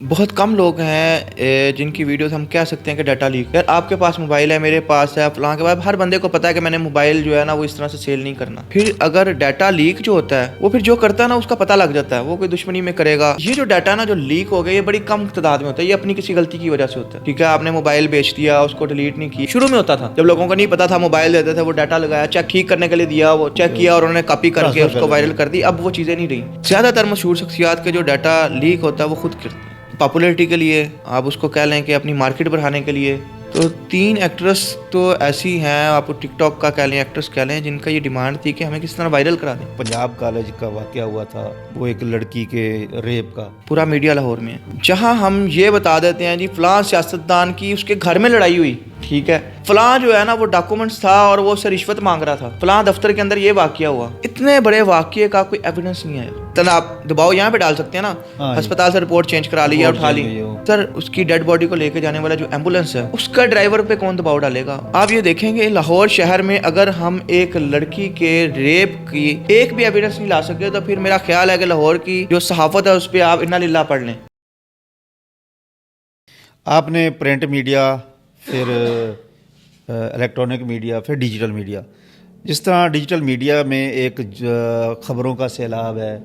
بہت کم لوگ ہیں جن کی ویڈیوز ہم کہہ سکتے ہیں کہ ڈیٹا لیک ہے. آپ کے پاس موبائل ہے, میرے پاس ہے, فلاں کے بعد ہر بندے کو پتا ہے کہ میں نے موبائل جو ہے نا وہ اس طرح سے سیل نہیں کرنا. پھر اگر ڈیٹا لیک جو ہوتا ہے وہ پھر جو کرتا ہے نا اس کا پتہ لگ جاتا ہے, وہ کوئی دشمنی میں کرے گا. یہ جو ڈیٹا نا جو لیک ہو گیا یہ بڑی کم تعداد میں ہوتا ہے, یہ اپنی کسی غلطی کی وجہ سے ہوتا ہے. ٹھیک ہے, آپ نے موبائل بیچ دیا, اس کو ڈیلیٹ نہیں کی. شروع میں ہوتا تھا جب لوگوں کو نہیں پتا تھا, موبائل دیتے تھے, وہ ڈیٹا لگایا, چیک ٹھیک کرنے کے لیے دیا, وہ چیک کیا اور انہوں نے کاپی کر کے اس کو وائرل کر دی. اب وہ چیزیں نہیں رہی. زیادہ تر مشہور شخصیات کے جو ڈیٹا لیک ہوتا ہے وہ خود کرتے ہیں پاپولیرٹی کے لیے, آپ اس کو کہہ لیں کہ اپنی مارکیٹ بڑھانے کے لیے. تو 3 ایکٹریس تو ایسی ہیں, آپ ٹک ٹاک کا کہہ لیں, ایکٹریس کہہ لیں, جن کا یہ ڈیمانڈ تھی کہ ہمیں کس طرح وائرل کرا دیں. پنجاب کالج کا واقعہ ہوا تھا, وہ ایک لڑکی کے ریپ کا. پورا میڈیا لاہور میں ہے, جہاں ہم یہ بتا دیتے ہیں جی فلاں سیاستدان کی اس کے گھر میں لڑائی ہوئی, ٹھیک ہے, فلاں جو ہے نا وہ ڈاکومنٹس تھا اور وہ اسے رشوت مانگ رہا تھا, فلاں دفتر کے اندر یہ واقعہ ہوا. اتنے بڑے واقعے کا کوئی ایویڈنس نہیں آیا. چل آپ دباؤ یہاں پہ ڈال سکتے ہیں نا, ہسپتال سے رپورٹ چینج کرا لی یا اٹھا لی. سر اس کی ڈیڈ باڈی کو لے کے جانے والا جو ایمبولینس ہے اس کا ڈرائیور پہ کون دباؤ ڈالے گا؟ آپ یہ دیکھیں گے لاہور شہر میں اگر ہم ایک لڑکی کے ریپ کی ایک بھی ایویڈنس نہیں لا سکے تو پھر میرا خیال ہے کہ لاہور کی جو صحافت ہے اس پہ آپ انا للہ پڑھ لیں. آپ نے پرنٹ میڈیا, پھر الیکٹرانک میڈیا, پھر ڈیجیٹل میڈیا, جس طرح ڈیجیٹل میڈیا میں ایک خبروں کا سیلاب ہے,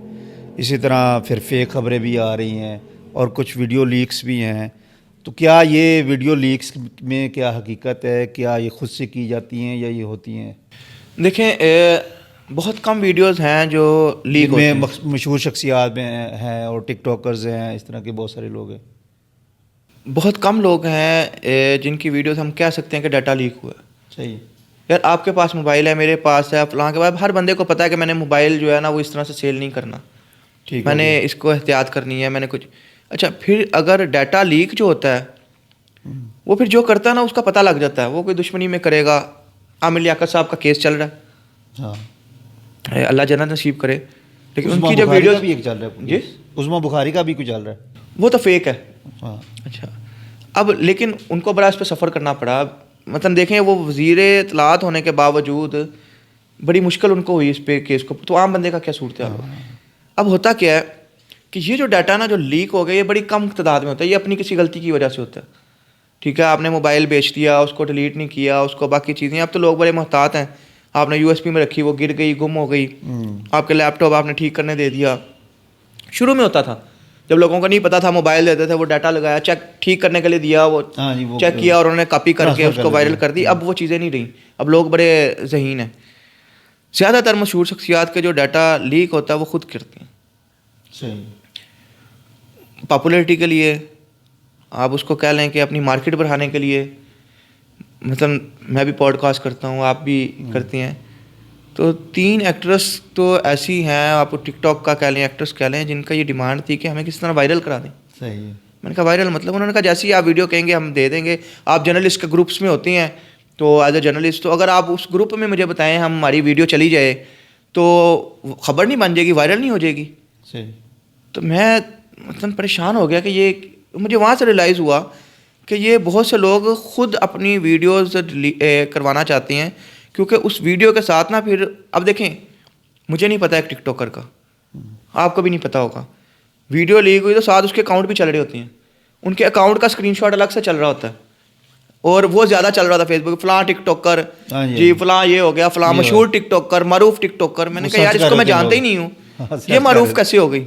اسی طرح پھر فیک خبریں بھی آ رہی ہیں اور کچھ ویڈیو لیکس بھی ہیں. تو کیا یہ ویڈیو لیکس میں کیا حقیقت ہے؟ کیا یہ خود سے کی جاتی ہیں یا یہ ہوتی ہیں؟ دیکھیں بہت کم ویڈیوز ہیں جو لیک ہوتے ہیں. مشہور شخصیات میں ہیں اور ٹک ٹاکرز ہیں, اس طرح کے بہت سارے لوگ ہیں. بہت کم لوگ ہیں جن کی ویڈیوز ہم کہہ سکتے ہیں کہ ڈیٹا لیک ہوا ہے. صحیح. یار آپ کے پاس موبائل ہے, میرے پاس ہے, فلاں کے بعد ہر بندے کو پتا ہے کہ میں نے موبائل جو ہے نا وہ اس طرح سے سیل نہیں کرنا. ٹھیک, میں نے اس کو احتیاط کرنی ہے, میں نے کچھ. اچھا, پھر اگر ڈیٹا لیک جو ہوتا ہے وہ پھر جو کرتا ہے نا اس کا پتہ لگ جاتا ہے, وہ کوئی دشمنی میں کرے گا. عامر لیاقت صاحب کا کیس چل رہا ہے, ہاں, اللہ جنت نصیب کرے, لیکن ان کی جو ویڈیوز بھی ایک چل رہا ہے, جی عظمیٰ بخاری کا بھی کچھ چل رہا ہے, وہ تو فیک ہے. ہاں. اچھا, اب لیکن ان کو بڑا اس پہ سفر کرنا پڑا. مثلا دیکھیں وہ وزیر اطلاعات ہونے کے باوجود بڑی مشکل ان کو ہوئی اس پہ کیس کو, تو عام بندے کا کیا صورتحال ہو. اب ہوتا کیا ہے کہ یہ جو ڈیٹا نا جو لیک ہو گیا یہ بڑی کم تعداد میں ہوتا ہے, یہ اپنی کسی غلطی کی وجہ سے ہوتا ہے. ٹھیک ہے, آپ نے موبائل بیچ دیا, اس کو ڈیلیٹ نہیں کیا, اس کو باقی چیزیں, اب تو لوگ بڑے محتاط ہیں. آپ نے USB میں رکھی, وہ گر گئی, گم ہو گئی, آپ کے لیپ ٹاپ آپ نے ٹھیک کرنے دے دیا. شروع میں ہوتا تھا جب لوگوں کو نہیں پتا تھا, موبائل دیتے تھے, وہ ڈیٹا لگایا, چیک ٹھیک کرنے کے لیے دیا, وہ چیک کیا اور انہوں نے کاپی کر کے اس کو وائرل کر دی. اب وہ چیزیں نہیں رہیں, اب لوگ بڑے ذہین ہیں. زیادہ تر مشہور شخصیات کے جو ڈیٹا لیک ہوتا ہے وہ خود کرتے ہیں. صحیح. پاپولیرٹی کے لیے, آپ اس کو کہہ لیں کہ اپنی مارکیٹ بڑھانے کے لیے. مثلا میں بھی پوڈ کاسٹ کرتا ہوں, آپ بھی کرتے ہیں. تو 3 ایکٹریس تو ایسی ہیں, آپ ٹک ٹاک کا کہہ لیں, ایکٹریس کہہ لیں, جن کا یہ ڈیمانڈ تھی کہ ہمیں کس طرح وائرل کرا دیں. صحیح. میں نے کہا وائرل مطلب, انہوں نے کہا جیسی آپ ویڈیو کہیں گے ہم دے دیں گے. آپ جرنلسٹ کے گروپس میں ہوتے ہیں, تو ایز اے جرنلسٹ تو اگر آپ اس گروپ میں مجھے بتائیں ہماری ویڈیو چلی جائے تو خبر نہیں بن جائے گی, وائرل نہیں ہو جائے گی. صحیح. تو میں مثلاً پریشان ہو گیا کہ یہ, مجھے وہاں سے ریلائز ہوا کہ یہ بہت سے لوگ خود اپنی ویڈیوز کروانا چاہتے ہیں, کیونکہ اس ویڈیو کے ساتھ نا پھر اب دیکھیں, مجھے نہیں پتا ایک ٹک ٹاکر کا, آپ کو بھی نہیں پتا ہوگا, ویڈیو لیک ہوئی تو ساتھ اس کے اکاؤنٹ بھی چل رہے ہوتے ہیں, ان کے اکاؤنٹ کا اسکرین شاٹ الگ سے چل رہا ہوتا ہے, اور وہ زیادہ چل رہا تھا فیس بک, فلاں ٹک ٹاکر جی, فلاں یہ ہو گیا, فلاں مشہور ٹک ٹاکر, معروف ٹک ٹاکر. میں نے کہا یار اس کو میں جانتا ہی نہیں ہوں, یہ معروف کیسے ہو گئی.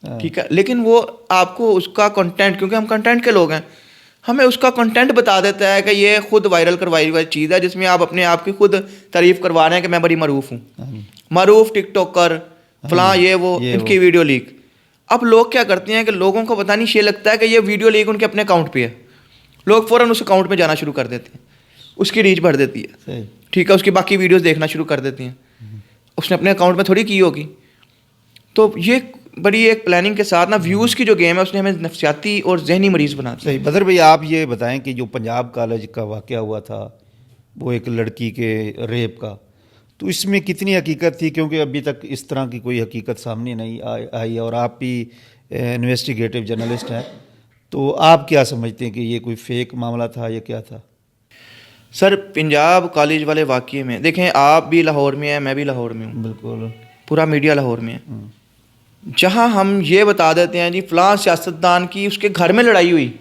ٹھیک ہے, لیکن وہ آپ کو اس کا کنٹینٹ, کیونکہ ہم کنٹینٹ کے لوگ ہیں, ہمیں اس کا کنٹینٹ بتا دیتا ہے کہ یہ خود وائرل کروائی ہوئی چیز ہے, جس میں آپ اپنے آپ کی خود تعریف کروا رہے ہیں کہ میں بڑی معروف ہوں, معروف ٹک ٹاکر, فلاں یہ وہ, ان کی ویڈیو لیک. اب لوگ کیا کرتے ہیں کہ لوگوں کو پتہ نہیں, یہ لگتا ہے کہ یہ ویڈیو لیک ان کے اپنے اکاؤنٹ پہ ہے, لوگ فوراً اس اکاؤنٹ میں جانا شروع کر دیتے ہیں, اس کی ریچ بڑھ دیتی ہے. ٹھیک ہے, اس کی باقی ویڈیوز دیکھنا شروع کر دیتے ہیں, اس نے اپنے اکاؤنٹ میں تھوڑی کی ہوگی. تو یہ بڑی ایک پلاننگ کے ساتھ نا ویوز کی جو گیم ہے اس نے ہمیں نفسیاتی اور ذہنی مریض بنا دیا. صحیح. بدر بھائی آپ یہ بتائیں کہ جو پنجاب کالج کا واقعہ ہوا تھا, وہ ایک لڑکی کے ریپ کا, تو اس میں کتنی حقیقت تھی؟ کیونکہ ابھی تک اس طرح کی کوئی حقیقت سامنے نہیں آئی, اور آپ بھی انویسٹیگیٹو جرنلسٹ ہیں, تو آپ کیا سمجھتے ہیں کہ یہ کوئی فیک معاملہ تھا یا کیا تھا؟ سر پنجاب کالج والے واقعے میں دیکھیں, آپ بھی لاہور میں ہیں, میں بھی لاہور میں ہوں, بالکل, پورا میڈیا لاہور میں ہے. جہاں ہم یہ بتا دیتے ہیں جی فلاں سیاستدان کی اس کے گھر میں لڑائی ہوئی،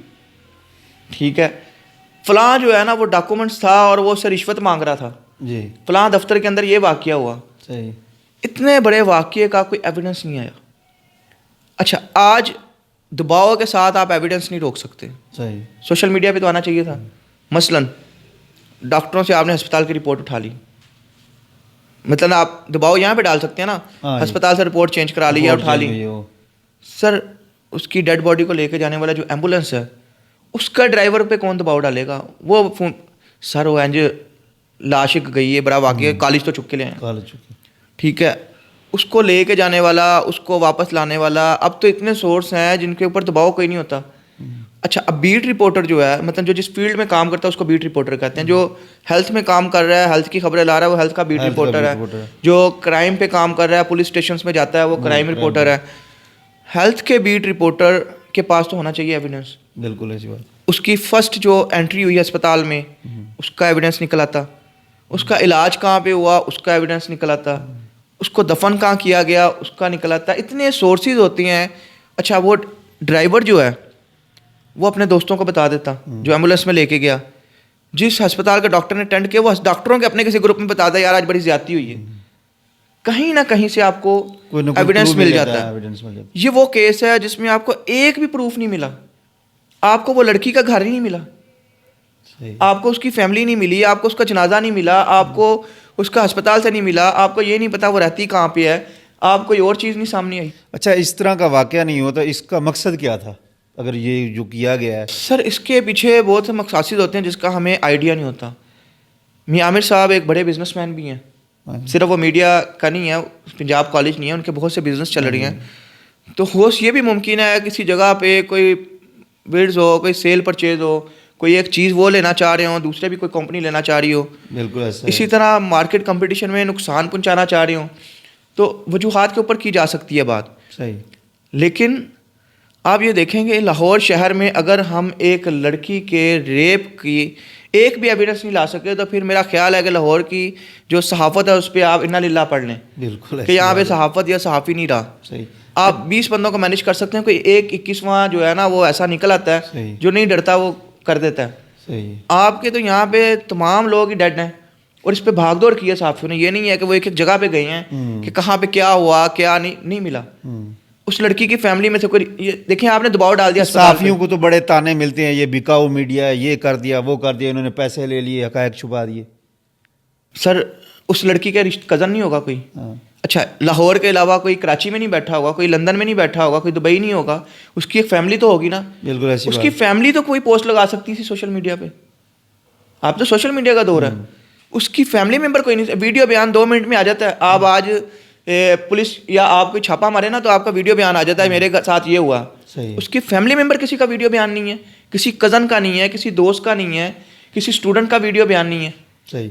ٹھیک ہے، فلاں جو ہے نا وہ ڈاکومنٹس تھا اور وہ اس سے رشوت مانگ رہا تھا، جی فلاں دفتر کے اندر یہ واقعہ ہوا، صحیح. اتنے بڑے واقعے کا کوئی ایویڈنس نہیں آیا. اچھا آج دباؤ کے ساتھ آپ ایویڈنس نہیں روک سکتے، صحیح. سوشل میڈیا پہ تو آنا چاہیے تھا. مثلاً ڈاکٹروں سے آپ نے ہسپتال کی رپورٹ اٹھا لی، مطلب آپ دباؤ یہاں پہ ڈال سکتے ہیں نا، ہاں جی. ہسپتال سے رپورٹ چینج کرا لی یا رپورٹ اٹھا چینج لی. ہوئی ہو. سر اس کی ڈیڈ باڈی کو لے کے جانے والا جو ایمبولینس ہے اس کا ڈرائیور پہ کون دباؤ ڈالے گا؟ وہ فون سر وہ اینج لاش گئی ہے، بڑا واقعہ، کالج تو چک کے لے آئے، کال چکی. ٹھیک ہے، اس کو لے کے جانے والا، اس کو واپس لانے والا، اب تو اتنے سورس ہیں جن کے اوپر دباؤ کوئی نہیں ہوتا. اچھا اب بیٹ رپورٹر جو ہے، مطلب جو جس فیلڈ میں کام کرتا ہے اس کو بیٹ رپورٹر کہتے ہیں. جو ہیلتھ میں کام کر رہا ہے، ہیلتھ کی خبریں لا رہا ہے، وہ ہیلتھ کا بیٹ رپورٹر ہے. جو کرائم پہ کام کر رہا ہے، پولیس اسٹیشنس میں جاتا ہے، وہ کرائم رپورٹر ہے. ہیلتھ کے بیٹ رپورٹر کے پاس تو ہونا چاہیے ایویڈنس. بالکل ایسی بات. اس کی فرسٹ جو انٹری ہوئی اسپتال میں اس کا ایویڈنس نکل آتا، اس کا علاج کہاں پہ ہوا اس کا ایویڈنس نکل آتا، اس کو دفن کہاں کیا گیا اس کا نکل آتا. اتنے سورسز ہوتی ہیں. اچھا وہ ڈرائیور جو ہے وہ اپنے دوستوں کو بتا دیتا جو ایمبولینس میں لے کے گیا، جس ہسپتال کا ڈاکٹر نے اٹینڈ کیا وہ ڈاکٹروں کے اپنے کسی گروپ میں بتا دیا یار آج بڑی زیادتی ہوئی ہے. کہیں نہ کہیں سے آپ کو ایویڈنس مل جاتا ہے. یہ وہ کیس ہے جس میں آپ کو ایک بھی پروف نہیں ملا. آپ کو وہ لڑکی کا گھر ہی نہیں ملا، آپ کو اس کی فیملی نہیں ملی، آپ کو اس کا جنازہ نہیں ملا، آپ کو اس کا ہسپتال سے نہیں ملا، آپ کو یہ نہیں پتا وہ رہتی کہاں پہ ہے، آپ کوئی اور چیز نہیں سامنے آئی. اچھا اس طرح کا واقعہ نہیں ہوتا، اس کا مقصد کیا تھا اگر یہ جو کیا گیا ہے؟ سر اس کے پیچھے بہت سے مقاصد ہوتے ہیں جس کا ہمیں آئیڈیا نہیں ہوتا. میاں عامر صاحب ایک بڑے بزنس مین بھی ہیں، صرف وہ میڈیا کا نہیں ہے، پنجاب کالج نہیں ہے، ان کے بہت سے بزنس چل رہی ہیں. تو ہوش یہ بھی ممکن ہے کسی جگہ پہ کوئی بلڈز ہو، کوئی سیل پرچیز ہو، کوئی ایک چیز وہ لینا چاہ رہے ہوں، دوسرے بھی کوئی کمپنی لینا چاہ رہی ہو، بالکل ایسا. اسی طرح مارکیٹ کمپٹیشن میں نقصان پہنچانا چاہ رہے ہوں، تو وجوہات کے اوپر کی جا سکتی ہے بات. صحیح. لیکن آپ یہ دیکھیں گے لاہور شہر میں اگر ہم ایک لڑکی کے ریپ کی ایک بھی ایویڈنس نہیں لا سکے تو پھر میرا خیال ہے کہ لاہور کی جو صحافت ہے اس پہ آپ انا للہ پڑھ لیں. بالکل کہ یہاں پہ صحافت یا صحافی نہیں رہا. صحیح. آپ 20 بندوں کو مینیج کر سکتے ہیں، کوئی ایک 21واں جو ہے نا وہ ایسا نکل آتا ہے جو نہیں ڈرتا وہ کر دیتا ہے. صحیح. آپ کے تو یہاں پہ تمام لوگ ہی ڈیڈ ہیں اور اس پہ بھاگ دوڑ کی ہے صحافیوں نے. یہ نہیں ہے کہ وہ ایک ایک جگہ پہ گئے ہیں کہ کہاں پہ کیا ہوا کیا نہیں ملا. اس لڑکی کی فیملی میں سے کوئی دیکھیں آپ نے دباؤ ڈال دیا. صحافیوں کو تو بڑے تانے ملتے ہیں، یہ بکاؤ میڈیا ہے، یہ کر دیا وہ کر دیا، انہوں نے پیسے لے لیے، حقائق چھپا دیے. سر اس لڑکی کا کزن نہیں ہوگا کوئی؟ اچھا لاہور کے علاوہ کوئی کراچی میں نہیں بیٹھا ہوگا، کوئی لندن میں نہیں بیٹھا ہوگا، کوئی دبئی نہیں ہوگا، اس کی ایک فیملی تو ہوگی نا. بالکل ایسی اس کی فیملی تو کوئی پوسٹ لگا سکتی تھی سوشل میڈیا پہ. آپ تو سوشل میڈیا کا دور ہے، اس کی فیملی ممبر کوئی نہیں. ویڈیو بیان 2 منٹ میں آ جاتا ہے. آپ آج پولیس یا آپ کوئی چھاپا مارے نا تو آپ کا ویڈیو بیان آ جاتا ہے میرے ساتھ یہ ہوا. اس کی فیملی ممبر کسی کا ویڈیو بیان نہیں ہے، کسی کزن کا نہیں ہے، کسی دوست کا نہیں ہے، کسی اسٹوڈنٹ کا ویڈیو بیان نہیں ہے. صحیح.